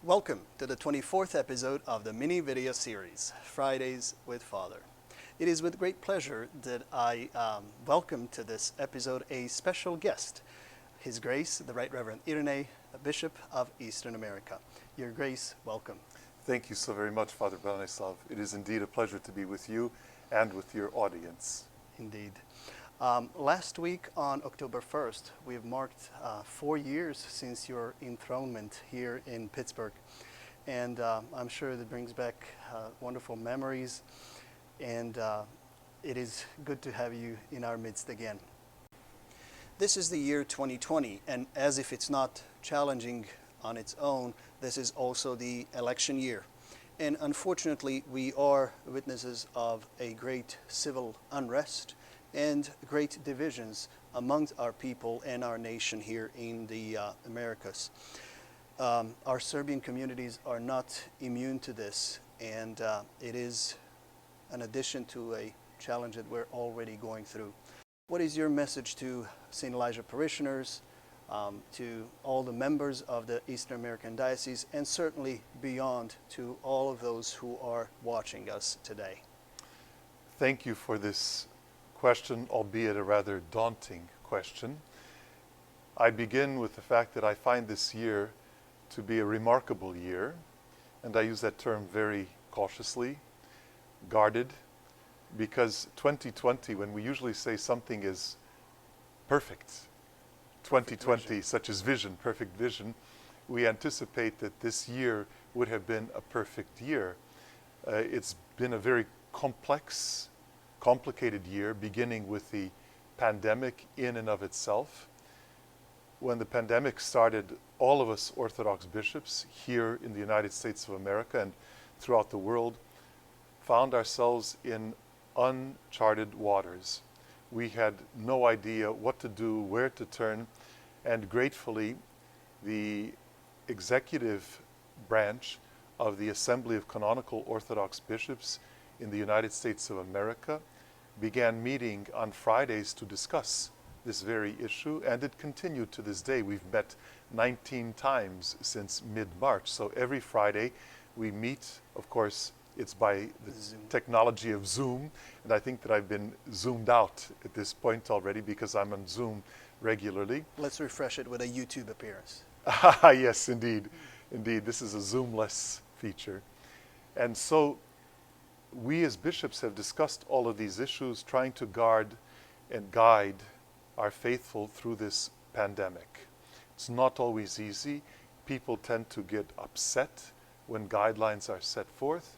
Welcome to the 24th episode of the mini video series, Fridays with Father. It is with great pleasure that I welcome to this episode a special guest, His Grace, the Right Reverend IRINEJ, Bishop of Eastern America. Your Grace, welcome. Thank you so very much, Father Branislav. It is indeed a pleasure to be with you and with your audience. Indeed. Last week on October 1st, we have marked 4 years since your enthronement here in Pittsburgh. And I'm sure that brings back wonderful memories. And it is good to have you in our midst again. This is the year 2020, and as if it's not challenging on its own, this is also the election year. And unfortunately, we are witnesses of a great civil unrest and great divisions amongst our people and our nation here in the Americas. Our Serbian communities are not immune to this, and it is an addition to a challenge that we're already going through. What is your message to St. Elijah parishioners, to all the members of the Eastern American Diocese, and certainly beyond to all of those who are watching us today? Thank you for this question, albeit a rather daunting question. I begin with the fact that I find this year to be a remarkable year, and I use that term very cautiously, guarded, because 2020, when we usually say something is perfect, 2020, such as vision, perfect vision, we anticipate that this year would have been a perfect year. It's been a very complex, complicated year, beginning with the pandemic in and of itself. When the pandemic started, all of us Orthodox bishops here in the United States of America and throughout the world found ourselves in uncharted waters. We had no idea what to do, where to turn, and gratefully, the executive branch of the Assembly of Canonical Orthodox Bishops in the United States of America began meeting on Fridays to discuss this very issue, and it continued to this day. We've met 19 times since mid-March, so every Friday we meet. Of course, it's by the technology of Zoom, and I think that I've been zoomed out at this point already because I'm on Zoom regularly. Let's refresh it with a YouTube appearance. Yes, indeed. Indeed, this is a Zoom-less feature. And so we as bishops have discussed all of these issues, trying to guard and guide our faithful through this pandemic. It's not always easy. People tend to get upset when guidelines are set forth,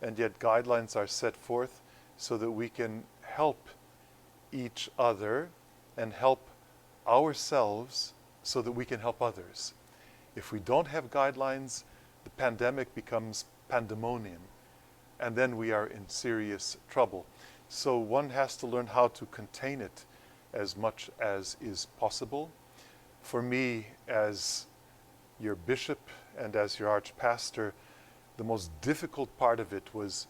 and yet guidelines are set forth so that we can help each other and help ourselves so that we can help others. If we don't have guidelines, the pandemic becomes pandemonium, and then we are in serious trouble. So one has to learn how to contain it as much as is possible. For me, as your bishop and as your archpastor, the most difficult part of it was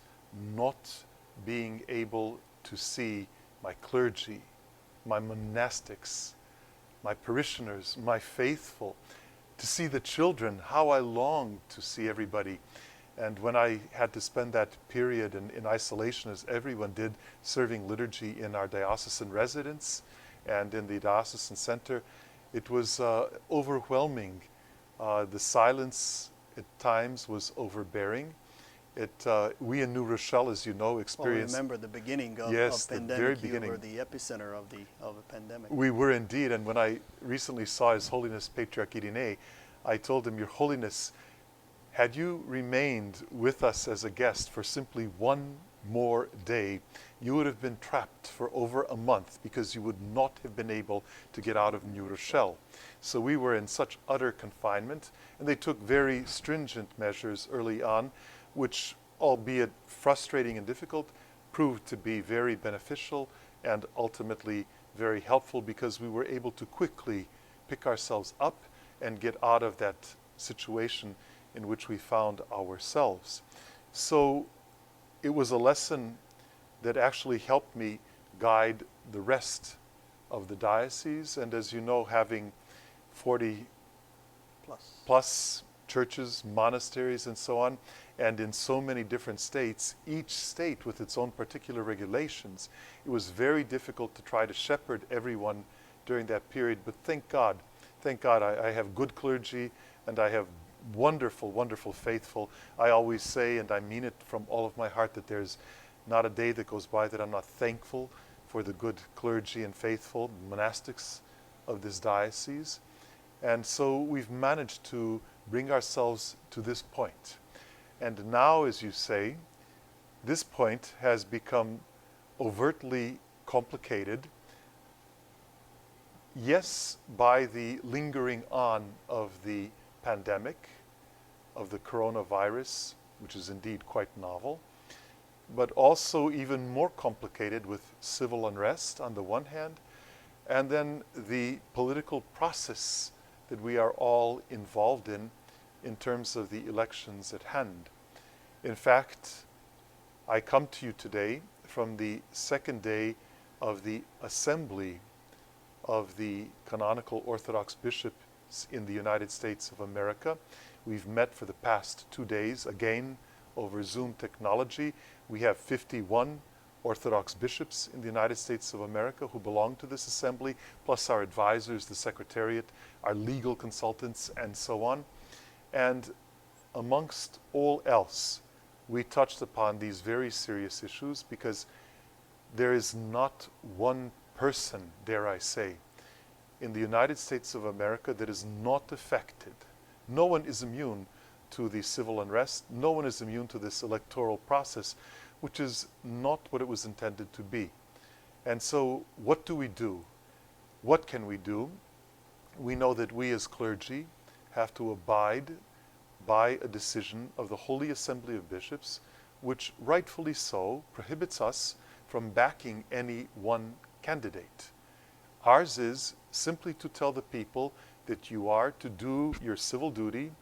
not being able to see my clergy, my monastics, my parishioners, my faithful, to see the children, how I longed to see everybody. And when I had to spend that period in isolation, as everyone did, serving liturgy in our diocesan residence and in the diocesan center, it was overwhelming. The silence at times was overbearing. We in New Rochelle, as you know, experienced... Well, remember the beginning of yes, pandemic, the very beginning. You were the epicenter of a pandemic. We were indeed, and when I recently saw His Holiness Patriarch IRINEJ, I told him, Your Holiness, had you remained with us as a guest for simply one more day, you would have been trapped for over a month because you would not have been able to get out of New Rochelle. So we were in such utter confinement, and they took very stringent measures early on, which, albeit frustrating and difficult, proved to be very beneficial and ultimately very helpful because we were able to quickly pick ourselves up and get out of that situation in which we found ourselves. So it was a lesson that actually helped me guide the rest of the diocese. And as you know, having 40 plus churches, monasteries, and so on, and in so many different states, each state with its own particular regulations. It was very difficult to try to shepherd everyone during that period, but thank God, I have good clergy, and I have wonderful, wonderful faithful. I always say, and I mean it from all of my heart, that there's not a day that goes by that I'm not thankful for the good clergy and faithful monastics of this diocese. And so we've managed to bring ourselves to this point. And now, as you say, this point has become overtly complicated. Yes, by the lingering on of the pandemic, of the coronavirus, which is indeed quite novel, but also even more complicated with civil unrest on the one hand, and then the political process that we are all involved in terms of the elections at hand. In fact, I come to you today from the second day of the assembly of the canonical Orthodox bishops in the United States of America. We've met for the past 2 days, again over Zoom technology. We have 51 Orthodox bishops in the United States of America who belong to this assembly, plus our advisors, the Secretariat, our legal consultants, and so on. And amongst all else, we touched upon these very serious issues because there is not one person, dare I say, in the United States of America that is not affected. No one is immune to the civil unrest. No one is immune to this electoral process, which is not what it was intended to be. And so what do we do? What can we do? We know that we as clergy have to abide by a decision of the Holy Assembly of Bishops, which rightfully so prohibits us from backing any one candidate. Ours is simply to tell the people that you are to do your civil duty,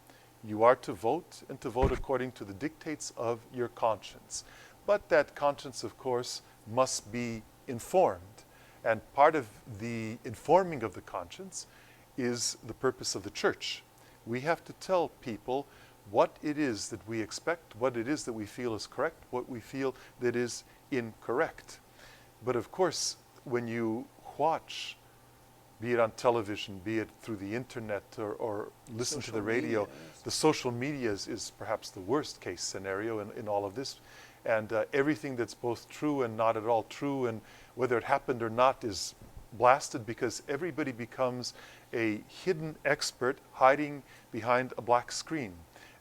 you are to vote, and to vote according to the dictates of your conscience. But that conscience, of course, must be informed. And part of the informing of the conscience is the purpose of the Church. We have to tell people what it is that we expect, what it is that we feel is correct, what we feel that is incorrect. But of course, when you watch, be it on television, be it through the internet, or listen to the radio, the social media is perhaps the worst case scenario in all of this. And everything that's both true and not at all true, and whether it happened or not, is blasted because everybody becomes a hidden expert hiding behind a black screen.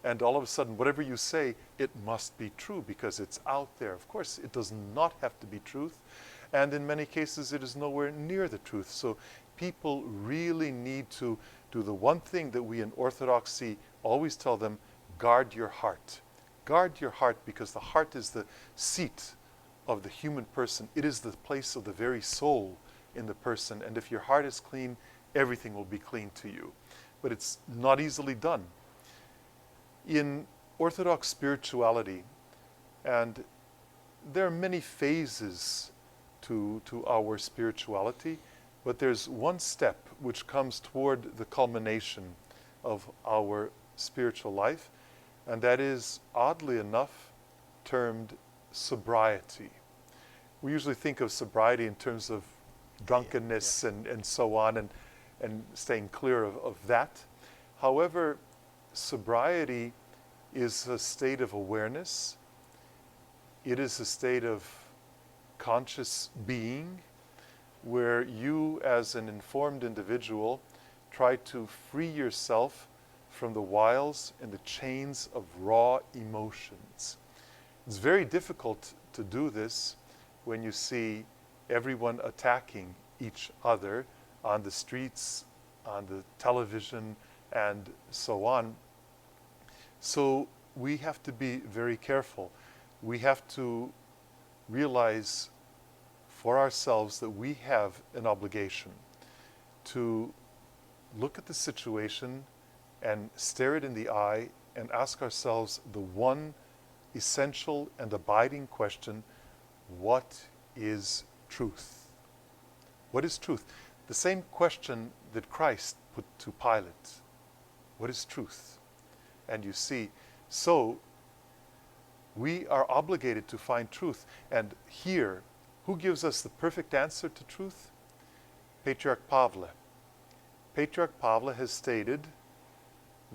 And all of a sudden, whatever you say, it must be true because it's out there. Of course, it does not have to be truth. And in many cases, it is nowhere near the truth. So people really need to do the one thing that we in Orthodoxy always tell them: guard your heart. Guard your heart, because the heart is the seat of the human person. It is the place of the very soul in the person. And if your heart is clean, everything will be clean to you. But it's not easily done. In Orthodox spirituality, and there are many phases to our spirituality, but there's one step which comes toward the culmination of our spiritual life, and that is, oddly enough, termed sobriety. We usually think of sobriety in terms of drunkenness and so on, and staying clear of that. However, sobriety is a state of awareness. It is a state of conscious being where you, as an informed individual, try to free yourself from the wiles and the chains of raw emotions. It's very difficult to do this when you see everyone attacking each other on the streets, on the television, and so on. So we have to be very careful. We have to realize for ourselves that we have an obligation to look at the situation and stare it in the eye and ask ourselves the one essential and abiding question: what is truth? What is truth? The same question that Christ put to Pilate. What is truth? And you see, so we are obligated to find truth. And here, who gives us the perfect answer to truth? Patriarch Pavle. Patriarch Pavle has stated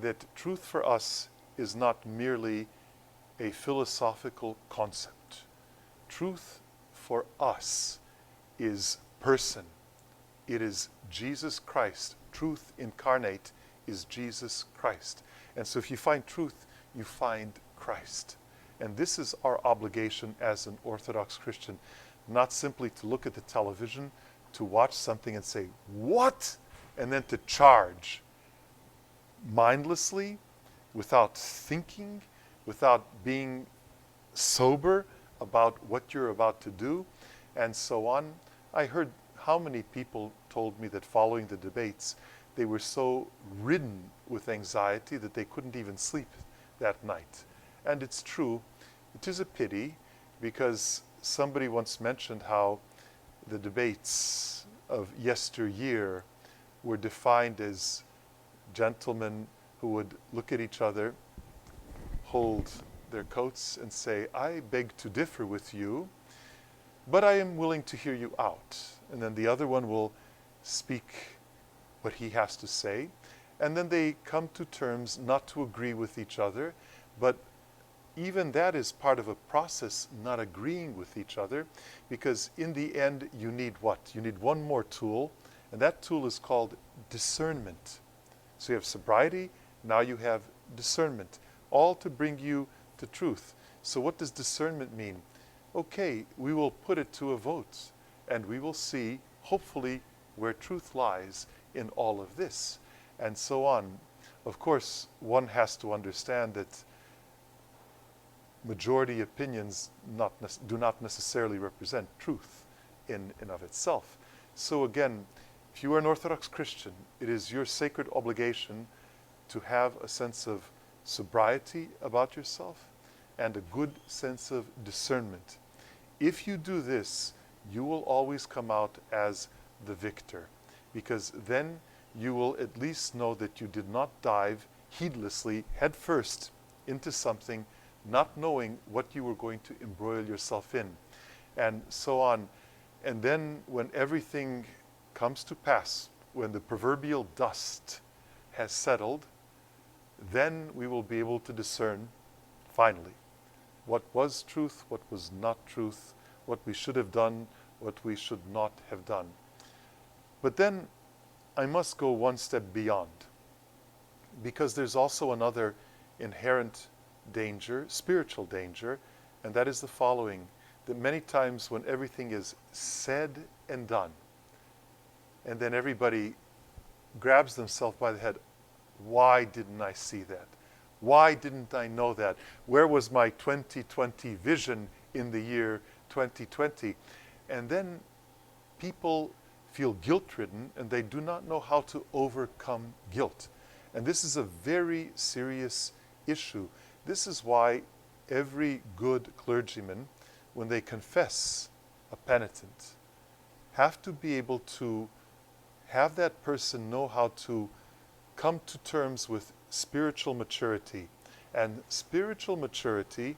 that truth for us is not merely a philosophical concept. Truth for us is person. It is Jesus Christ. Truth incarnate is Jesus Christ. And so if you find truth, you find Christ. And this is our obligation as an Orthodox Christian, not simply to look at the television, to watch something and say, what? And then to charge mindlessly, without thinking, without being sober about what you're about to do, and so on. I heard how many people told me that following the debates, they were so ridden with anxiety that they couldn't even sleep that night. And it's true. It is a pity, because somebody once mentioned how the debates of yesteryear were defined as gentlemen who would look at each other, hold their coats and say, I beg to differ with you, but I am willing to hear you out. And then the other one will speak what he has to say. And then they come to terms not to agree with each other, but even that is part of a process, not agreeing with each other, because in the end you need what? You need one more tool, and that tool is called discernment. So you have sobriety, now you have discernment, all to bring you to truth. So what does discernment mean? Okay, we will put it to a vote, and we will see, hopefully, where truth lies in all of this, and so on. Of course, one has to understand that majority opinions do not necessarily represent truth in and of itself. So again, if you are an Orthodox Christian, it is your sacred obligation to have a sense of sobriety about yourself and a good sense of discernment. If you do this, you will always come out as the victor, because then you will at least know that you did not dive heedlessly headfirst into something, not knowing what you were going to embroil yourself in, and so on. And then when everything comes to pass, when the proverbial dust has settled, then we will be able to discern, finally, what was truth, what was not truth, what we should have done, what we should not have done. But then I must go one step beyond, because there's also another inherent danger, spiritual danger, and that is the following, that many times when everything is said and done, and then everybody grabs themselves by the head, why didn't I see that? Why didn't I know that? Where was my 2020 vision in the year 2020? And then people feel guilt-ridden, and they do not know how to overcome guilt. And this is a very serious issue. This is why every good clergyman, when they confess a penitent, have to be able to have that person know how to come to terms with spiritual maturity. And spiritual maturity,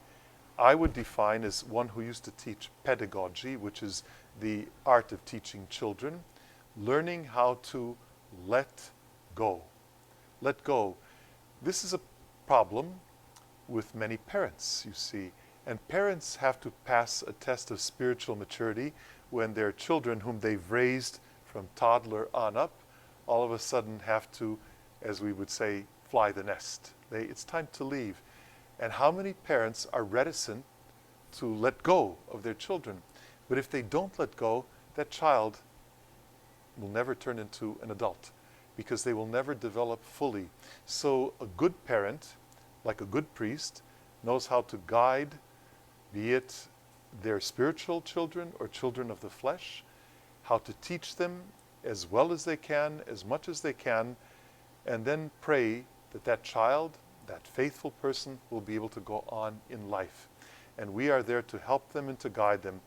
I would define as one who used to teach pedagogy, which is the art of teaching children, learning how to let go. Let go. This is a problem with many parents, you see. And parents have to pass a test of spiritual maturity when their children, whom they've raised from toddler on up, all of a sudden have to, as we would say, fly the nest. It's time to leave. And how many parents are reticent to let go of their children? But if they don't let go, that child will never turn into an adult, because they will never develop fully. So a good parent, like a good priest, knows how to guide, be it their spiritual children or children of the flesh, how to teach them as well as they can, as much as they can, and then pray that that child, that faithful person, will be able to go on in life. And we are there to help them and to guide them,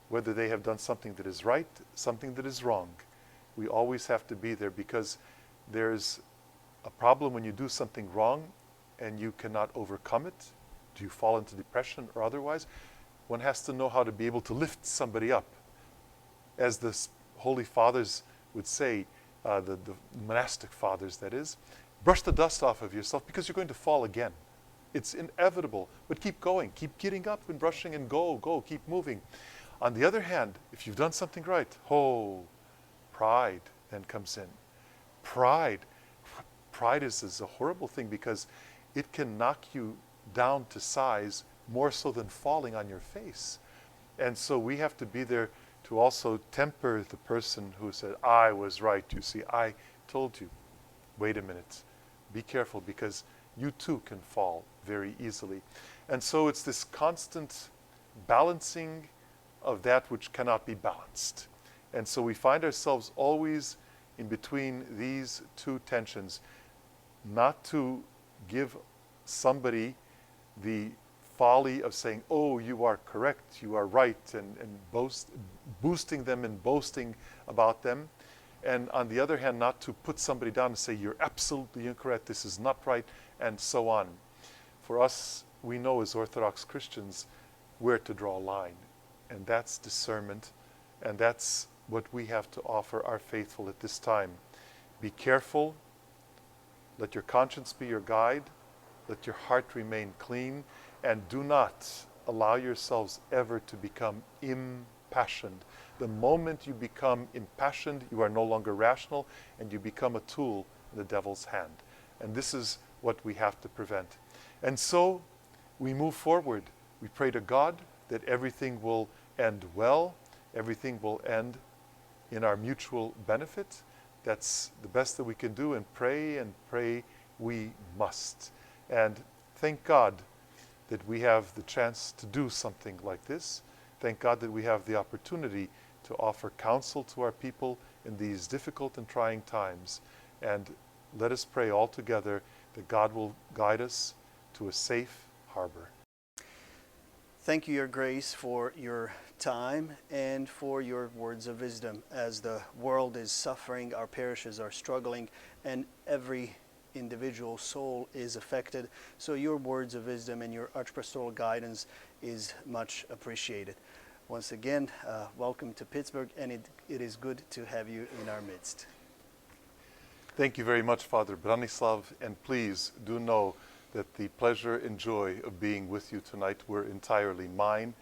whether they have done something that is right, something that is wrong. We always have to be there, because there's a problem when you do something wrong and you cannot overcome it? Do you fall into depression or otherwise? One has to know how to be able to lift somebody up. As the Holy Fathers would say, the monastic fathers that is, brush the dust off of yourself because you're going to fall again. It's inevitable, but keep going, keep getting up and brushing and go, keep moving. On the other hand, if you've done something right, pride then comes in. Pride is a horrible thing because it can knock you down to size more so than falling on your face. And so we have to be there to also temper the person who said, I was right, you see, I told you. Wait a minute, be careful because you too can fall very easily. And so it's this constant balancing of that which cannot be balanced. And so we find ourselves always in between these two tensions, not to give somebody the folly of saying, oh, you are correct, you are right, and boosting them and boasting about them. And on the other hand, not to put somebody down and say, you're absolutely incorrect, this is not right, and so on. For us, we know as Orthodox Christians where to draw a line. And that's discernment, and that's what we have to offer our faithful at this time. Be careful, let your conscience be your guide, let your heart remain clean, and do not allow yourselves ever to become impassioned. The moment you become impassioned, you are no longer rational, and you become a tool in the devil's hand. And this is what we have to prevent. And so we move forward. We pray to God that everything will end well, everything will end in our mutual benefit. That's the best that we can do, and pray we must. And thank God that we have the chance to do something like this. Thank God that we have the opportunity to offer counsel to our people in these difficult and trying times. And let us pray all together that God will guide us to a safe harbor. Thank you, Your Grace, for your time and for your words of wisdom. As the world is suffering, our parishes are struggling, and every individual soul is affected. So your words of wisdom and your archpastoral guidance is much appreciated. Once again, welcome to Pittsburgh, and it is good to have you in our midst. Thank you very much, Father Branislav, and please do know that the pleasure and joy of being with you tonight were entirely mine.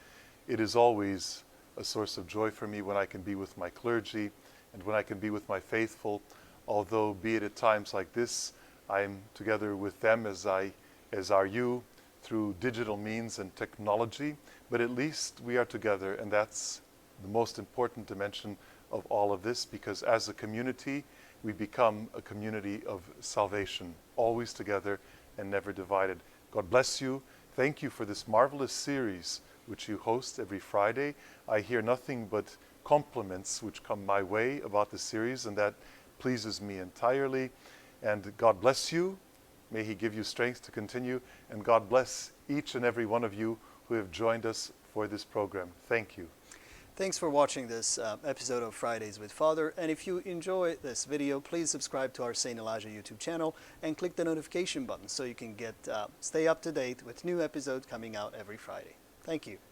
It is always a source of joy for me when I can be with my clergy and when I can be with my faithful, although be it at times like this, I'm together with them as are you through digital means and technology, but at least we are together, and that's the most important dimension of all of this, because as a community, we become a community of salvation, always together and never divided. God bless you. Thank you for this marvelous series which you host every Friday. I hear nothing but compliments which come my way about the series, and that pleases me entirely. And God bless you. May He give you strength to continue. And God bless each and every one of you who have joined us for this program. Thank you. Thanks for watching this episode of Fridays with Father. And if you enjoy this video, please subscribe to our St. Elijah YouTube channel and click the notification button so you can stay up to date with new episodes coming out every Friday. Thank you.